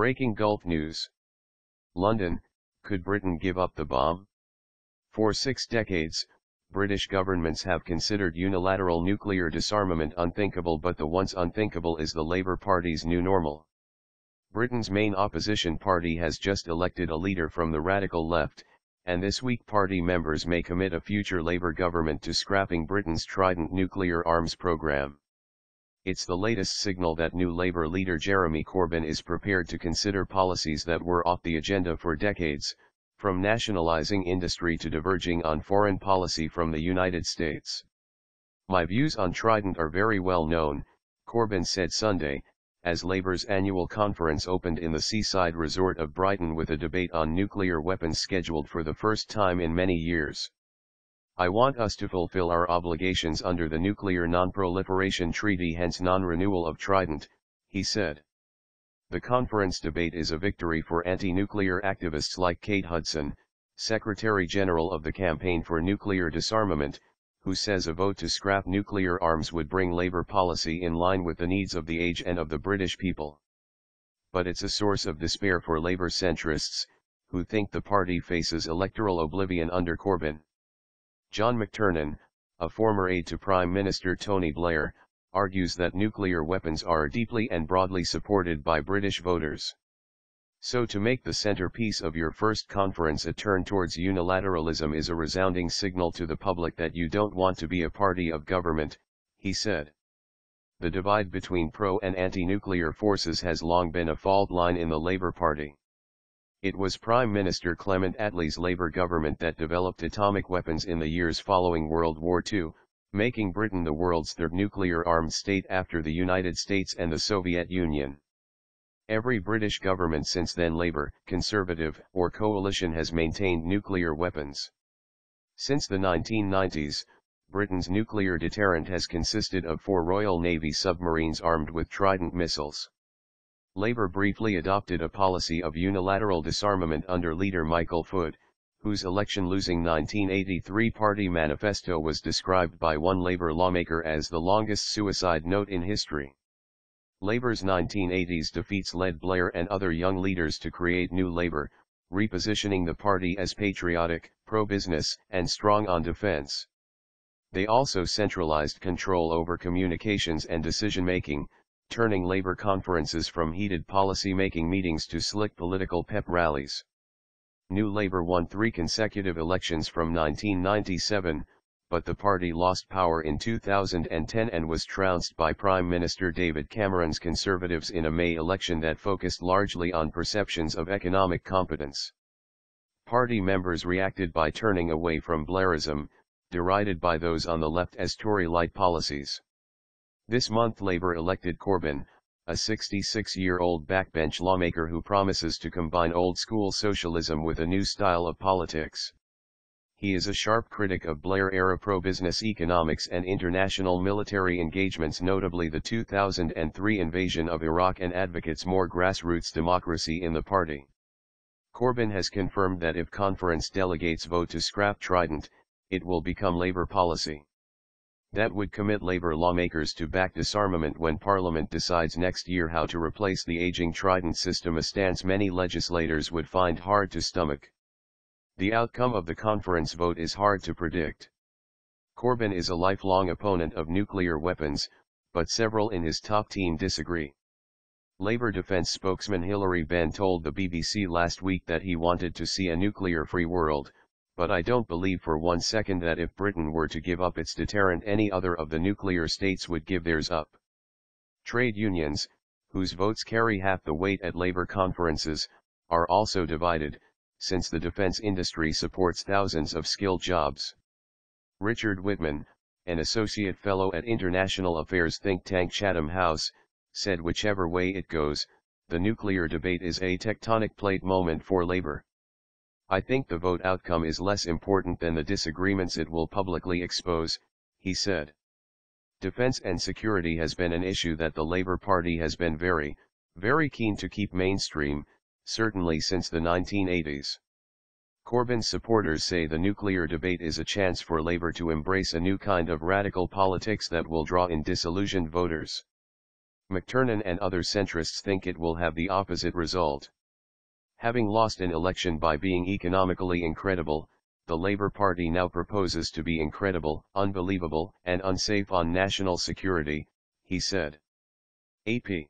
Breaking Gulf News. London, could Britain give up the bomb? For 6 decades, British governments have considered unilateral nuclear disarmament unthinkable, but the once unthinkable is the Labour Party's new normal. Britain's main opposition party has just elected a leader from the radical left, and this week party members may commit a future Labour government to scrapping Britain's Trident nuclear arms program. It's the latest signal that new Labour leader Jeremy Corbyn is prepared to consider policies that were off the agenda for decades, from nationalising industry to diverging on foreign policy from the United States. "My views on Trident are very well known," Corbyn said Sunday, as Labour's annual conference opened in the seaside resort of Brighton with a debate on nuclear weapons scheduled for the first time in many years. "I want us to fulfill our obligations under the Nuclear Non-Proliferation Treaty, hence non-renewal of Trident," he said. The conference debate is a victory for anti-nuclear activists like Kate Hudson, Secretary-General of the Campaign for Nuclear Disarmament, who says a vote to scrap nuclear arms would bring Labour policy in line with the needs of the age and of the British people. But it's a source of despair for Labour centrists, who think the party faces electoral oblivion under Corbyn. John McTernan, a former aide to Prime Minister Tony Blair, argues that nuclear weapons are deeply and broadly supported by British voters. So to make the centerpiece of your first conference a turn towards unilateralism is a resounding signal to the public that you don't want to be a party of government, he said. The divide between pro- and anti-nuclear forces has long been a fault line in the Labour Party. It was Prime Minister Clement Attlee's Labour government that developed atomic weapons in the years following World War II, making Britain the world's third nuclear-armed state after the United States and the Soviet Union. Every British government since then, Labour, Conservative, or coalition, has maintained nuclear weapons. Since the 1990s, Britain's nuclear deterrent has consisted of 4 Royal Navy submarines armed with Trident missiles. Labour briefly adopted a policy of unilateral disarmament under leader Michael Foot, whose election-losing 1983 party manifesto was described by one Labour lawmaker as the longest suicide note in history. Labour's 1980s defeats led Blair and other young leaders to create New Labour, repositioning the party as patriotic, pro-business, and strong on defence. They also centralised control over communications and decision-making, turning Labour conferences from heated policy-making meetings to slick political pep rallies. New Labour won 3 consecutive elections from 1997, but the party lost power in 2010 and was trounced by Prime Minister David Cameron's Conservatives in a May election that focused largely on perceptions of economic competence. Party members reacted by turning away from Blairism, derided by those on the left as Tory-light policies. This month Labour elected Corbyn, a 66-year-old backbench lawmaker who promises to combine old-school socialism with a new style of politics. He is a sharp critic of Blair-era pro-business economics and international military engagements, notably the 2003 invasion of Iraq, and advocates more grassroots democracy in the party. Corbyn has confirmed that if conference delegates vote to scrap Trident, it will become Labour policy. That would commit Labour lawmakers to back disarmament when Parliament decides next year how to replace the aging Trident system, a stance many legislators would find hard to stomach. The outcome of the conference vote is hard to predict. Corbyn is a lifelong opponent of nuclear weapons, but several in his top team disagree. Labour defence spokesman Hilary Benn told the BBC last week that he wanted to see a nuclear-free world, but I don't believe for one second that if Britain were to give up its deterrent, any other of the nuclear states would give theirs up. Trade unions, whose votes carry half the weight at Labour conferences, are also divided, since the defence industry supports thousands of skilled jobs. Richard Whitman, an associate fellow at international affairs think tank Chatham House, said whichever way it goes, the nuclear debate is a tectonic plate moment for Labour. I think the vote outcome is less important than the disagreements it will publicly expose, he said. Defence and security has been an issue that the Labour Party has been very, very keen to keep mainstream, certainly since the 1980s. Corbyn's supporters say the nuclear debate is a chance for Labour to embrace a new kind of radical politics that will draw in disillusioned voters. McTernan and other centrists think it will have the opposite result. Having lost an election by being economically incredible, the Labour Party now proposes to be incredible, unbelievable, and unsafe on national security, he said. AP